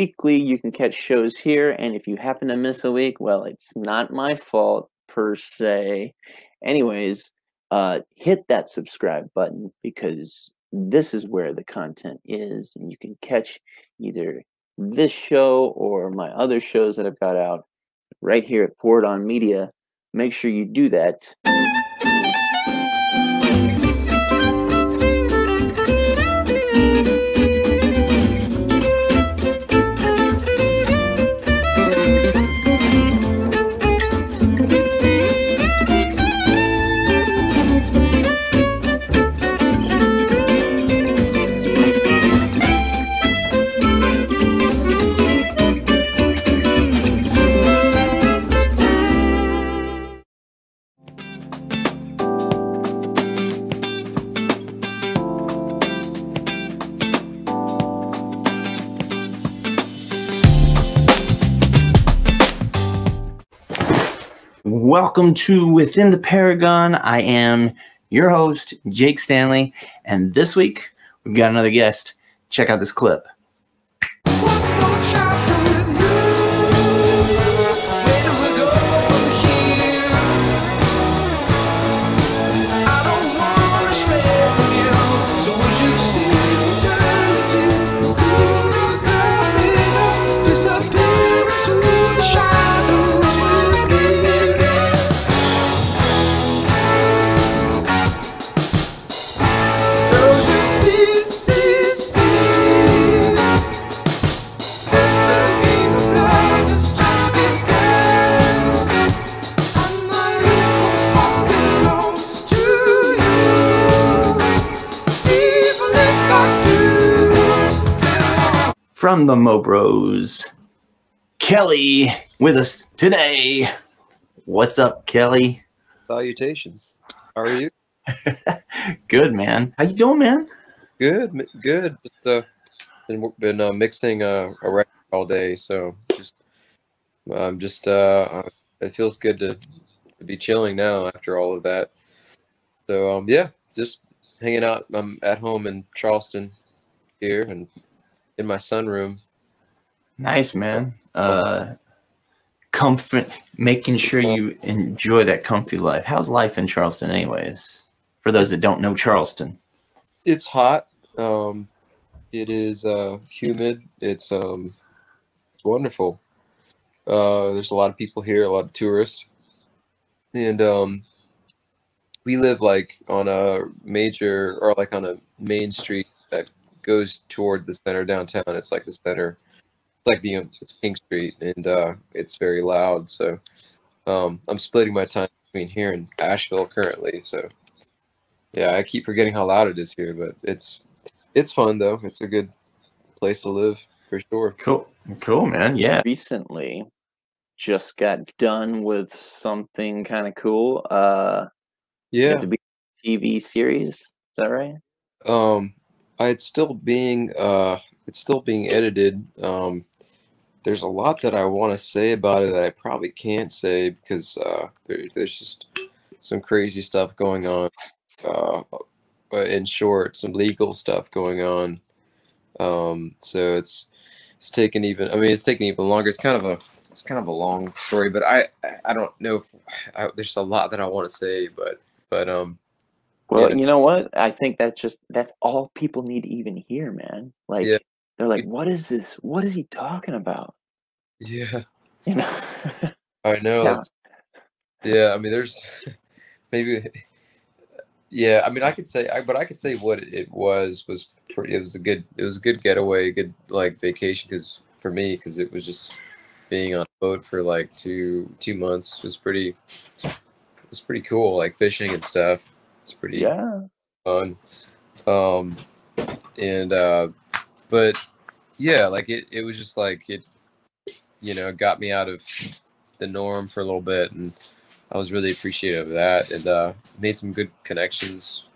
weekly. You can catch shows here, and if you happen to miss a week, well, it's not my fault per se. Anyways, hit that subscribe button because this is where the content is, and you can catch either this show or my other shows that I've got out right here at Pour It On Media. Make sure you do that. Welcome to Within the Paragon. I am your host, Jake Stanley, and this week we've got another guest. Check out this clip. From the Mo Bros, Kelly with us today. What's up, Kelly? Salutations. How are you? Good, man. How you doing, man? Good, good. Just been mixing a record all day, so it feels good to be chilling now after all of that. So yeah, just hanging out. I'm at home in Charleston here and in my sunroom. Nice, man. Comfort, making sure you enjoy that comfy life. How's life in Charleston anyways? For those that don't know Charleston. It's hot. It is humid. It's wonderful. There's a lot of people here, a lot of tourists. And we live like on a major or like on a main street that goes toward the center downtown. It's like the center. It's like it's King Street, and it's very loud. So I'm splitting my time between here and Asheville currently. So yeah, I keep forgetting how loud it is here, but it's fun though. It's a good place to live for sure. Cool, man. Yeah. Recently, just got done with something kind of cool. Yeah. To be TV series. Is that right? It's still being edited. There's a lot that I want to say about it that I probably can't say because there's just some crazy stuff going on. In short, some legal stuff going on. So it's taken even. I mean, it's taken even longer. It's kind of a long story, but I don't know if there's a lot that I want to say, but. Well, yeah. You know what? I think that's all people need to even hear, man. Like, yeah. They're like, what is this? What is he talking about? Yeah. You know? I know. Yeah. Yeah. I mean, there's maybe. Yeah. I mean, I could say what it was pretty. It was a good getaway, good like vacation for me because it was just being on a boat for like two months. It was pretty cool, like fishing and stuff. It's pretty fun. But yeah, like it was just like it, got me out of the norm for a little bit, and I was really appreciative of that, and made some good connections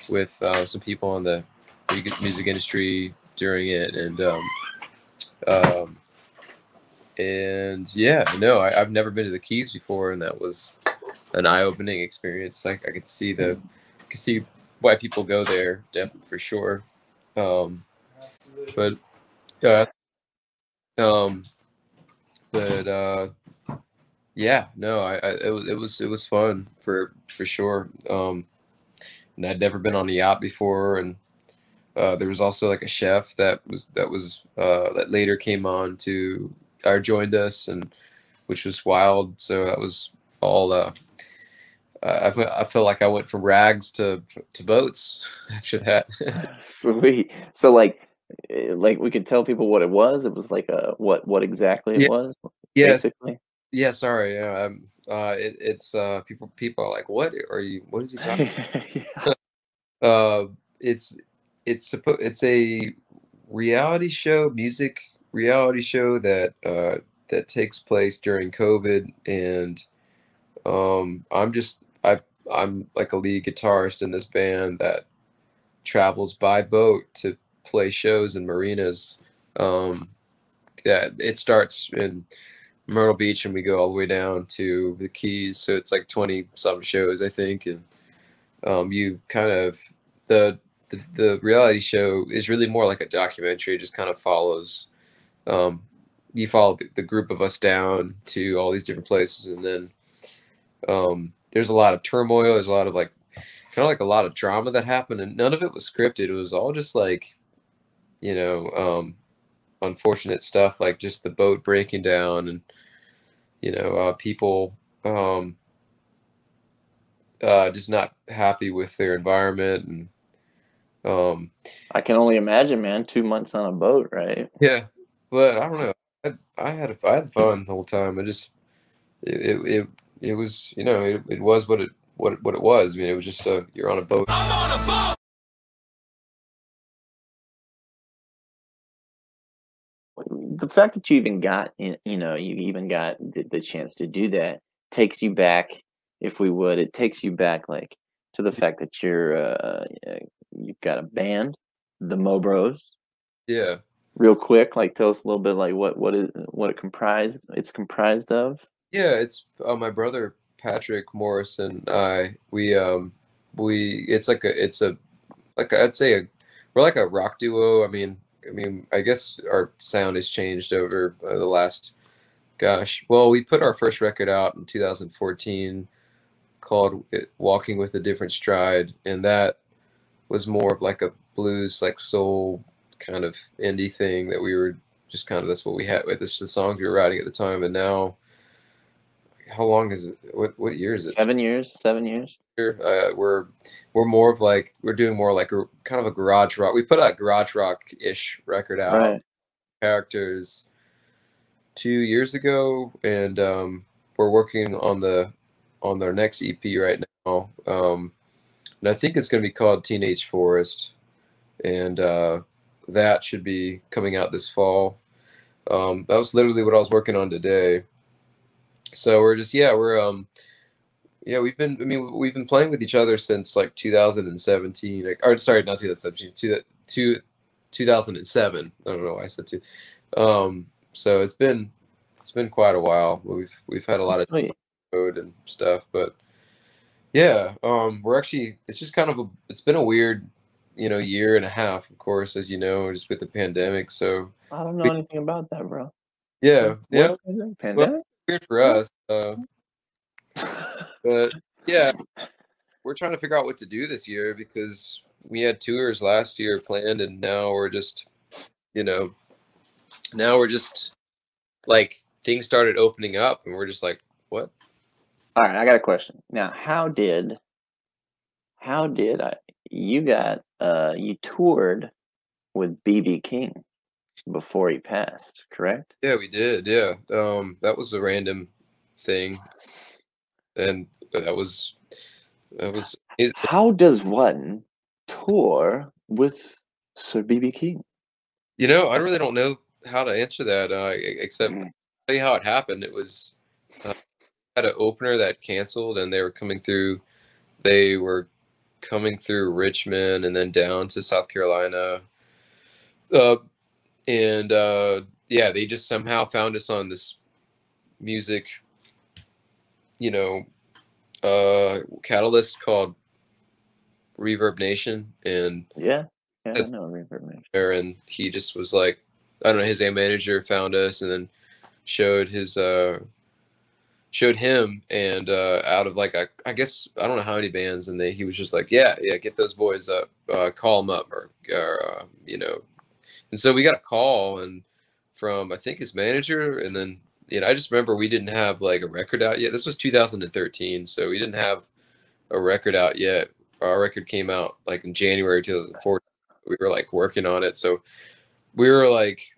with some people in the music industry during it, and yeah, no, I've never been to the Keys before, and that was an eye-opening experience. I could see why people go there, definitely for sure. But Um, but yeah, no, it was fun for sure. And I'd never been on a yacht before, and there was also like a chef that later came on to or joined us, and which was wild. So that was all. I feel like I went from rags to boats after that. Sweet. So like we could tell people what it was. It was like a what exactly it Yeah, was, yes, basically. yeah. Sorry, yeah. It's people are like, what are you? What is he talking? Yeah. Uh, it's it's a reality show, music reality show that takes place during COVID, and I'm like a lead guitarist in this band that travels by boat to play shows in marinas. Um, yeah, it starts in Myrtle Beach and we go all the way down to the Keys, so it's like 20 some shows I think, and you kind of the, the reality show is really more like a documentary. It just kind of follows um, you follow the group of us down to all these different places, and then there's a lot of turmoil. There's a lot of like kind of like a lot of drama that happened, and none of it was scripted. It was all just like you know unfortunate stuff, like just the boat breaking down, and people um, just not happy with their environment, and um, I can only imagine, man. 2 months on a boat, right? yeah, but I don't know. I had fun the whole time. I just it it, it, it was it was what it was. I mean, it was just you're on a boat. The fact that you even got, you even got the chance to do that takes you back, if we would, it takes you back like to the fact that you've got a band, the Mobros. Yeah, Real quick, like tell us a little bit like what it's comprised of. yeah. It's my brother Patrick Morris and I. We it's like a like I'd say we're like a rock duo. I mean, I guess our sound has changed over the last. Gosh, well, we put our first record out in 2014 called Walking with a Different Stride, and that was more of like a blues, like soul kind of indie thing that we were just kind of that's what we had with this the songs we were writing at the time. And now, how long is it? What year is it? 7 years, 7 years. We're more of like we're doing more like a kind of a garage rock. We put a garage rock ish record out, Right. Characters, 2 years ago, and we're working on their next EP right now. And I think it's going to be called Teenage Forest, and that should be coming out this fall. That was literally what I was working on today. So we're just yeah, we've been playing with each other since like 2017. Or sorry, not 2017, 2007. I don't know why I said two. So it's been quite a while. We've had a lot That's of sweet. code and stuff, but yeah, we're actually it's just kind of it's been a weird, year and a half, of course, as you know, just with the pandemic. So I don't know we, anything about that, bro. yeah, What yeah, is it? well, Pandemic? weird for What? us, but yeah, we're trying to figure out what to do this year because we had tours last year planned, and you know, now we're just like things started opening up, and we're just like, what? All right, I got a question. Now, how did you toured with BB King before he passed, correct? Yeah, we did. Yeah, that was a random thing, and that was it. How does one tour with Sir BB King? I really don't know how to answer that, except Mm. tell you how it happened. It was had an opener that canceled, and they were coming through. They were coming through Richmond and then down to South Carolina. Uh, and yeah, they just somehow found us on this music, you know, catalyst called Reverb Nation, and Yeah, yeah, I that's know Reverb Nation. there. And he just was like, I don't know, his manager found us and then showed his showed him, and out of like I guess I don't know how many bands, and he was just like, yeah, yeah, get those boys up, call them up, or you know. And so we got a call and from I think his manager, and then I just remember we didn't have like a record out yet. This was 2013, so we didn't have a record out yet. Our record came out like in January 2014. We were like working on it, so we were like,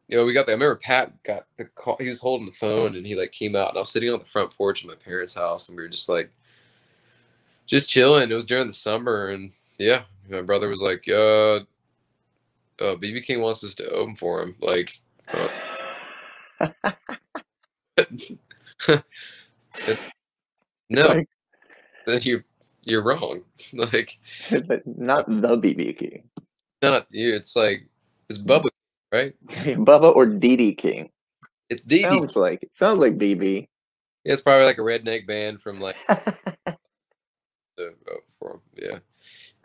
we got the. I remember Pat got the call. He was holding the phone, and he like came out, and I was sitting on the front porch of my parents' house, and we were just like, just chilling. It was during the summer, and yeah, my brother was like, BB King wants us to open for him. Like, no, Like, then you're wrong. Like, but not the BB King. not you. It's like it's Bubba, right? Bubba or DD King. It's DD. Sounds like BB. Yeah, it's probably like a redneck band from like to vote for him. Yeah.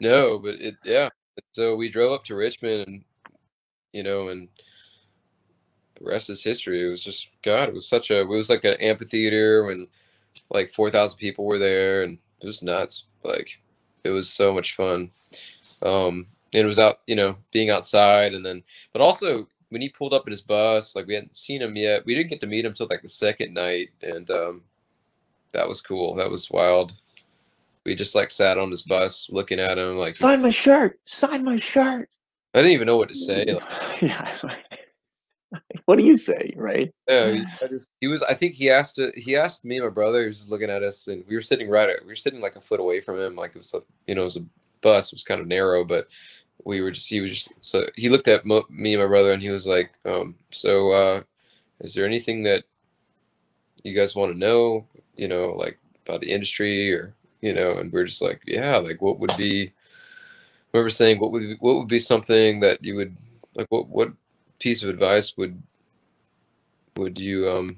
No, but yeah. So we drove up to Richmond, and and the rest is history. It was just God. It was like an amphitheater when like 4,000 people were there, and it was nuts. Like it was so much fun. And it was out, being outside, and then, but also when he pulled up in his bus, like we hadn't seen him yet. We didn't get to meet him till like the second night, and that was cool. That was wild. We just like sat on his bus looking at him, like Sign my shirt. Sign my shirt. I didn't even know what to say. Like, Yeah. What do you say, right? yeah, he was. I think he asked me and my brother. He was just looking at us, and we were sitting like a foot away from him. Like it was, it was a bus. It was kind of narrow, but he was just. So he looked at me and my brother, and he was like, is there anything that you guys want to know? Like about the industry, or and we're just like, yeah, like what would be. I remember saying, what would be something that you would like? What piece of advice would you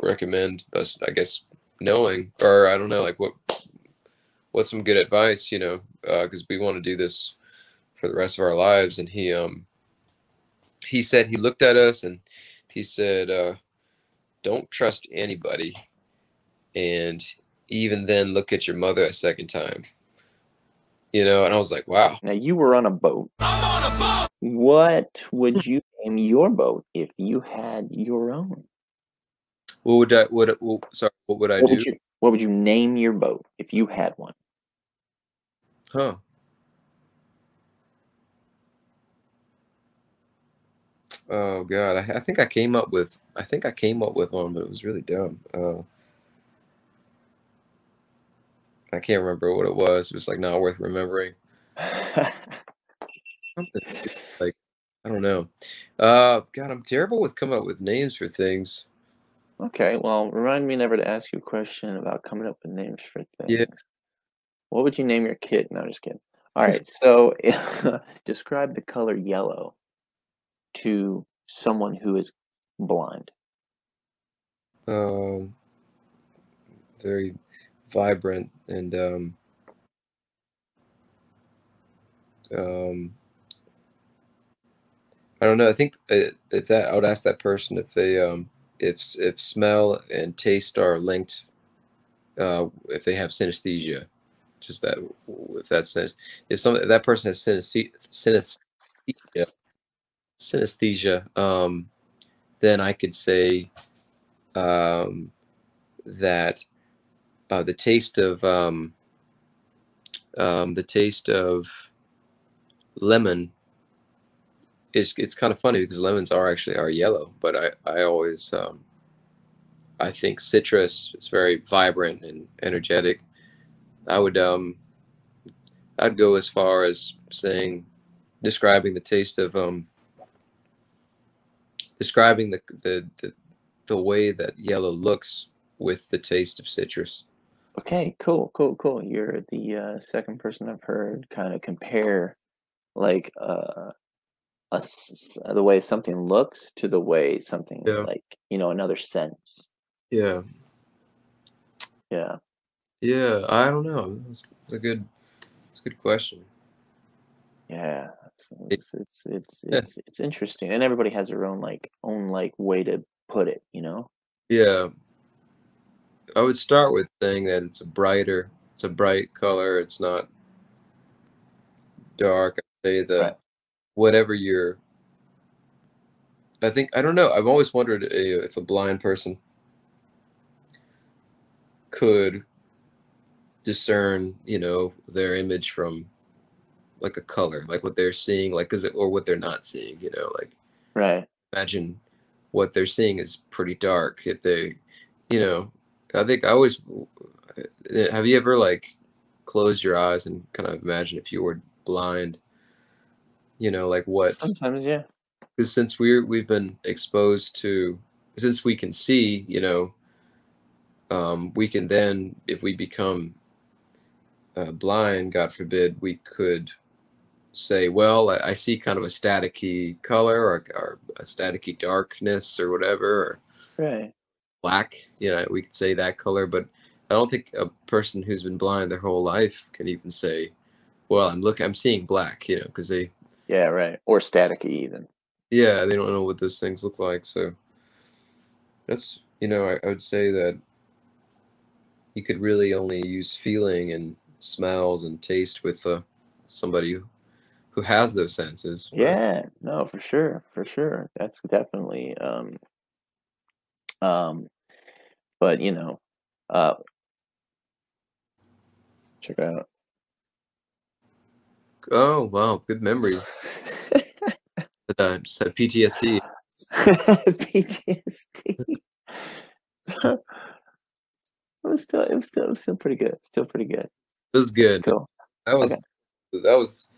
recommend us, I guess, knowing, or I don't know, like what's some good advice, because we want to do this for the rest of our lives. And he said, he looked at us and he said, don't trust anybody, and even then look at your mother a second time. And I was like, wow. Now you were on a boat. I'm on a boat. What would you name your boat if you had your own? What would I do? What would you name your boat if you had one? Huh. Oh God, I think I came up with one, but it was really dumb. I can't remember what it was. It was like not worth remembering. Something like, I don't know. God, I'm terrible with coming up with names for things. Okay, well, remind me never to ask you a question about coming up with names for things. Yeah. What would you name your kid? No, just kidding. All right, so describe the color yellow to someone who is blind. Very vibrant and I don't know. I think if that I would ask that person if they if smell and taste are linked, if they have synesthesia. Just that, if that's if that person has synesthesia, then I could say that the taste of lemon it's kind of funny because lemons are yellow, but I always I think citrus is very vibrant and energetic. I would I'd go as far as saying describing the taste of describing the way that yellow looks with the taste of citrus. Okay, cool. You're the second person I've heard kind of compare like the way something looks to the way something Yeah. like another sense. Yeah. Yeah. Yeah. I don't know. It's a good question. Yeah. So it's interesting, and everybody has their own like way to put it, you know? Yeah, I would start with saying that it's a bright color. It's not dark. I'd say Right. whatever you're. I think I don't know. I've always wondered if a blind person could discern, their image from like a color, like what they're seeing, like or what they're not seeing. Like Right. imagine what they're seeing is pretty dark. If they, you know, I think I always have you ever like closed your eyes and kind of imagine if you were blind, like what? Sometimes, yeah. Because since we've been exposed to, since we can see, we can then, if we become blind, God forbid, we could say, well, I see kind of a staticky color or a staticky darkness or whatever, or Right. black. We could say that color, but I don't think a person who's been blind their whole life can even say, well, I'm seeing black, because Yeah, right. Or staticky even. yeah, they don't know what those things look like. So that's, I would say that you could really only use feeling and smells and taste with somebody who has those senses. But Yeah, no, for sure, for sure. That's definitely um but uh check it out. oh wow, good memories. Just had PTSD. PTSD. It was still pretty good. Still pretty good. It was That's good. cool. That Okay. was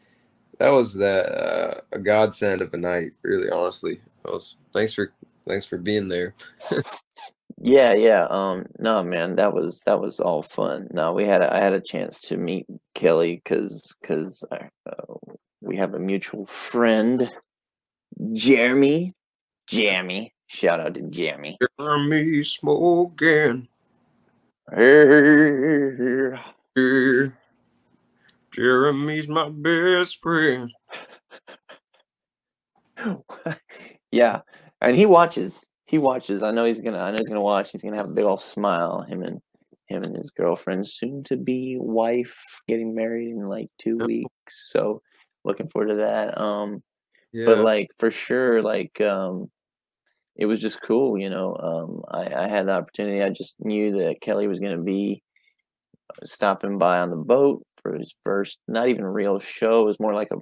that was that a godsend of a night. Really, honestly, thanks for being there. Yeah, yeah. No, man, that was all fun. No, I had a chance to meet Kelly because we have a mutual friend, Jeremy. Jeremy. Shout out to Jeremy. Hear me smoking. Yeah, Yeah, Jeremy's my best friend. and he watches. He watches. I know he's gonna watch. He's gonna have a big old smile. Him and his girlfriend, soon to be wife, getting married in like 2 weeks. So looking forward to that. But Yeah. like for sure, it was just cool. I had the opportunity. I just knew that Kelly was gonna be stopping by on the boat for his first, not even real show. It was more like a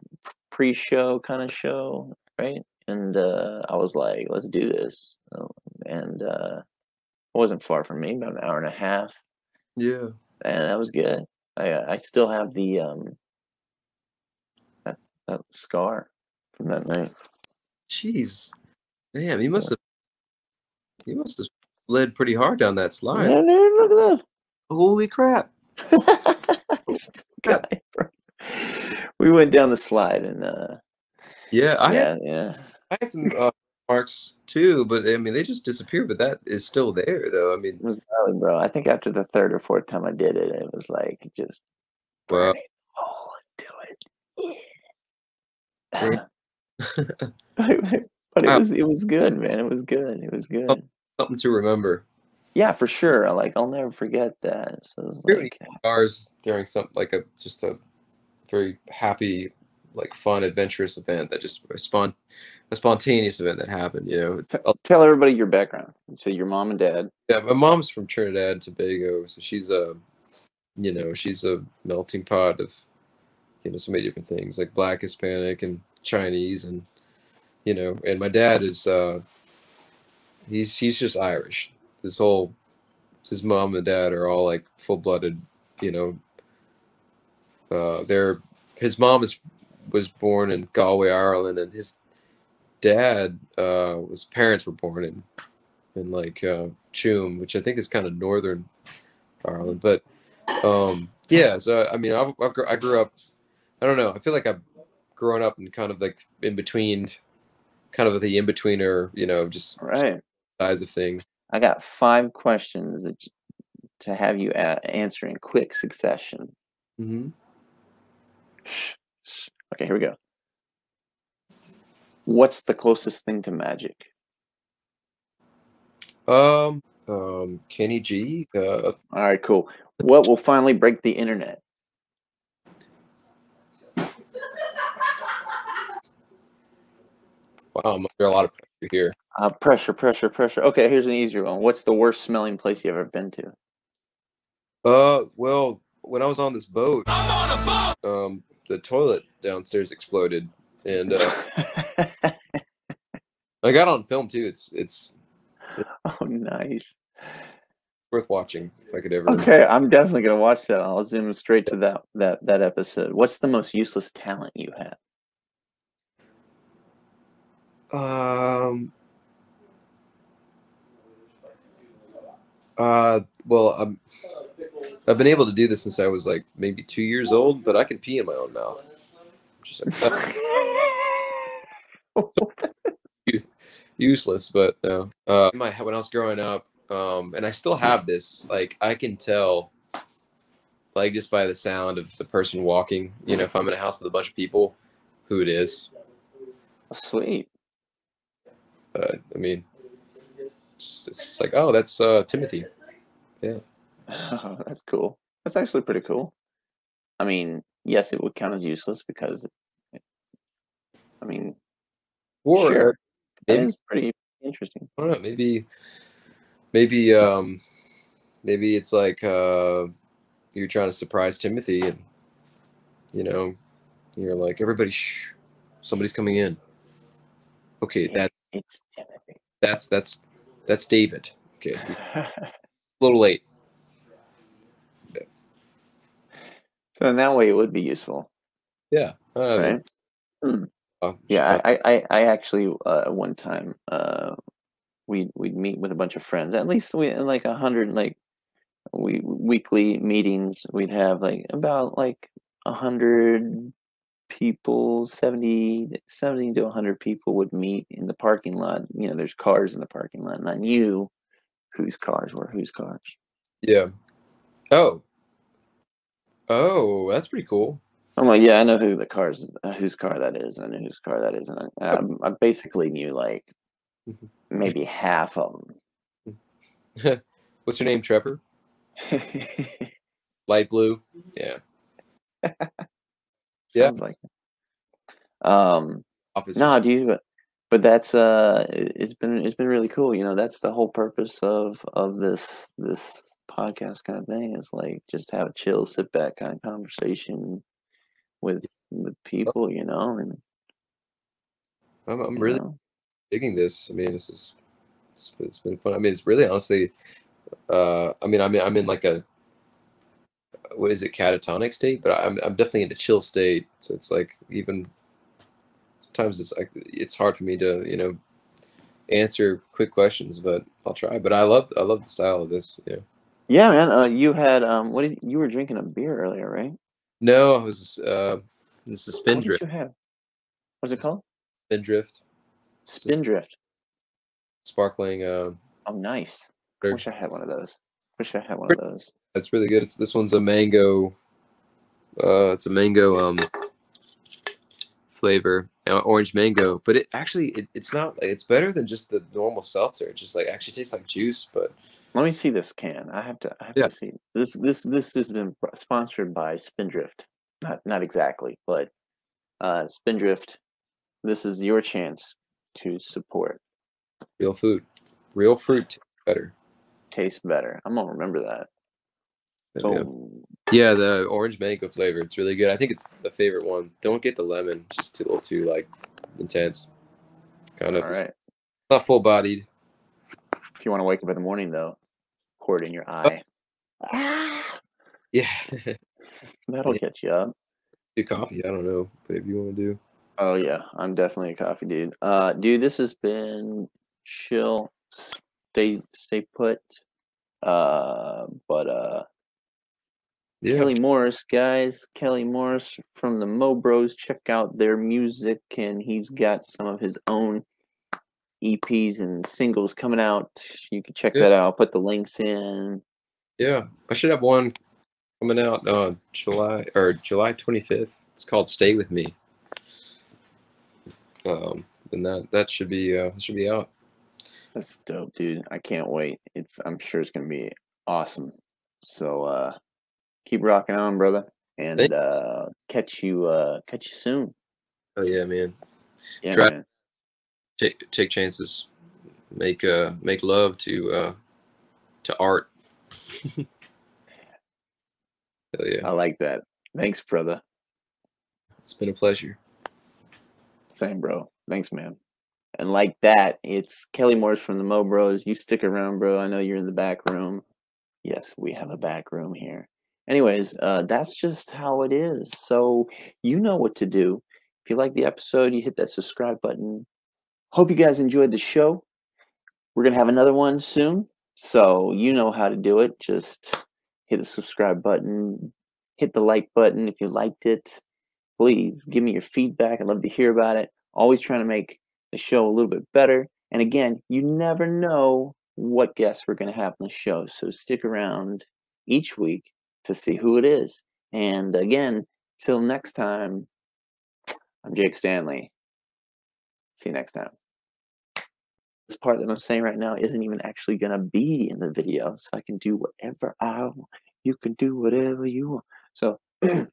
pre-show kind of show, right? And I was like, let's do this. And it wasn't far from me, about an hour and a half, Yeah. and that was good. I still have the that scar from that night. Jeez. Damn, you Yeah. must have you must have slid pretty hard down that slide. Yeah, dude, look Holy crap. at that. I still Crap. got it, bro. We went down the slide, and Yeah, yeah, yeah. I had some marks too, but I mean they just disappeared, but that is still there though. I mean, It was gnarly, bro. I think after the third or fourth time I did it, it was like just well, burning a hole into yeah. it. But it Wow, was good, man. It was good. It was some- good. something to remember. Yeah, for sure. I'll never forget that. So it was Really like, ours during some like a just a very happy, like fun, adventurous event that just a spontaneous event that happened. tell everybody your background. So your mom and dad. Yeah, my mom's from Trinidad and Tobago, so she's a melting pot of so many different things like Black, Hispanic, and Chinese, and and my dad is he's just Irish. This whole his mom and dad are all like full blooded, you know. They're his mom was born in Galway, Ireland, and his dad was parents were born in like Tuam, which I think is kind of northern Ireland. But yeah, so I mean, I grew up. I don't know. I feel like I've grown up in kind of like in between, kind of the in betweener, just All right. sides of things. I got 5 questions to have you answer in quick succession. Hmm. Okay, here we go. What's the closest thing to magic? Kenny G. All right, cool. What will finally break the internet? Wow, I'm under a lot of pressure here. Pressure, pressure, pressure. Okay, here's an easier one. What's the worst smelling place you've ever been to? Well, when I was on this boat, the toilet downstairs exploded, and I got on film too. It's Oh, nice. worth watching if I could ever. Okay, I'm definitely gonna watch that. I'll zoom straight to that episode. What's the most useless talent you have? Um. Well, I've been able to do this since I was like maybe 2 years old, but I can pee in my own mouth. Just like, useless, but no. When I was growing up, and I still have this. Like I can tell, like just by the sound of the person walking. You know, if I'm in a house with a bunch of people, who it is. Sweet. I mean, it's just like, oh, that's Timothy. Yeah. Oh, that's cool. That's actually pretty cool. I mean, yes, it would count as useless because, I mean, Or sure, that maybe is pretty interesting. I don't know. Maybe maybe it's like you're trying to surprise Timothy, and you know, you're like, everybody, shh, somebody's coming in. Okay, It's Timothy. that's David. Okay, he's a little late. So in that way, it would be useful, Yeah. right? Hmm. Should Yeah, probably, I actually one time we'd meet with a bunch of friends. At least we like 100 like we weekly meetings. We'd have like about like 100 people, 70 to 100 people would meet in the parking lot. You know, there's cars in the parking lot, and I knew whose cars were whose cars. yeah. Oh, oh, that's pretty cool. I'm like, yeah, I know who the cars, whose car that is. I know whose car that is, and I basically knew like maybe half of What's your name, Trevor? them. Light blue. Yeah. Yeah. Sounds like um Officers. no, dude, but that's it's been really cool. You know, that's the whole purpose of this podcast kind of thing, is like just have a chill, sit back kind of conversation with people, you know, and I'm you really know. digging this. I mean, it's been fun. I mean, it's really honestly. I mean, I'm in like a what is it, catatonic state, but I'm definitely in a chill state. So it's like even sometimes it's like it's hard for me to answer quick questions, but I'll try. But I love the style of this. Yeah. Yeah, man. You had you were drinking a beer earlier, right? No, I was this is What did you have? What's it called? Spindrift. It's a Spindrift. sparkling Oh, nice. I beer. wish I had one of those. Wish I had one of those. That's really good. This one's a mango. It's a mango flavor, orange mango. But it's not like it's better than just the normal seltzer. It just like actually tastes like juice. But Let me see this can. I have yeah, to see. This has been sponsored by Spindrift. Not exactly, but Spindrift. This is your chance to support. real food, real fruit tastes better. Taste better. I'm gonna remember that. Yeah. Boom. Yeah, the orange mango flavor. It's really good. I think it's the favorite one. Don't get the lemon; it's just a little too like intense. Kind All of. It's right. not full bodied. If you want to wake up in the morning, though, pour it in your Oh, eye. Ah, yeah. that'll Yeah. get you up. Do coffee. I don't know, whatever you want to do. Oh yeah, I'm definitely a coffee dude. Dude, this has been chill. Stay put. But Yeah. Kelly Morris, guys. Kelly Morris from the Mo Bros. Check out their music, and he's got some of his own EPs and singles coming out. You can check Yeah. that out. I'll put the links in. Yeah. I should have one coming out July 25th. It's called "Stay with Me." then that should be out. That's dope, dude. I can't wait. I'm sure it's gonna be awesome. So keep rocking on, brother, Thank and catch you soon. Oh yeah, man. Yeah, Try man. take chances. Make love to art. Hell yeah. I like that. Thanks, brother. It's been a pleasure. Same, bro. Thanks, man. And like that, it's Kelly Morris from the Mo Bros. You stick around, bro. I know you're in the back room. Yes, we have a back room here. Anyways, that's just how it is. So you know what to do. If you like the episode, you hit that subscribe button. Hope you guys enjoyed the show. We're gonna have another one soon. So you know how to do it. Just hit the subscribe button, hit the like button if you liked it. Please give me your feedback. I'd love to hear about it. Always trying to make the show a little bit better. And again, you never know what guests we're going to have on the show. So stick around each week to see who it is. And again, till next time, I'm Jake Stanley. See you next time. This part that I'm saying right now isn't even actually going to be in the video. So I can do whatever I want. You can do whatever you want. So let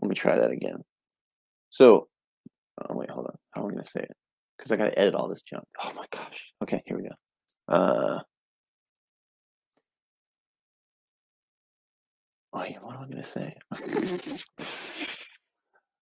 me try that again. So, oh wait, hold on. How am I gonna say it? Because I gotta edit all this junk. Oh my gosh. Okay, here we go. Oh yeah, what am I gonna say?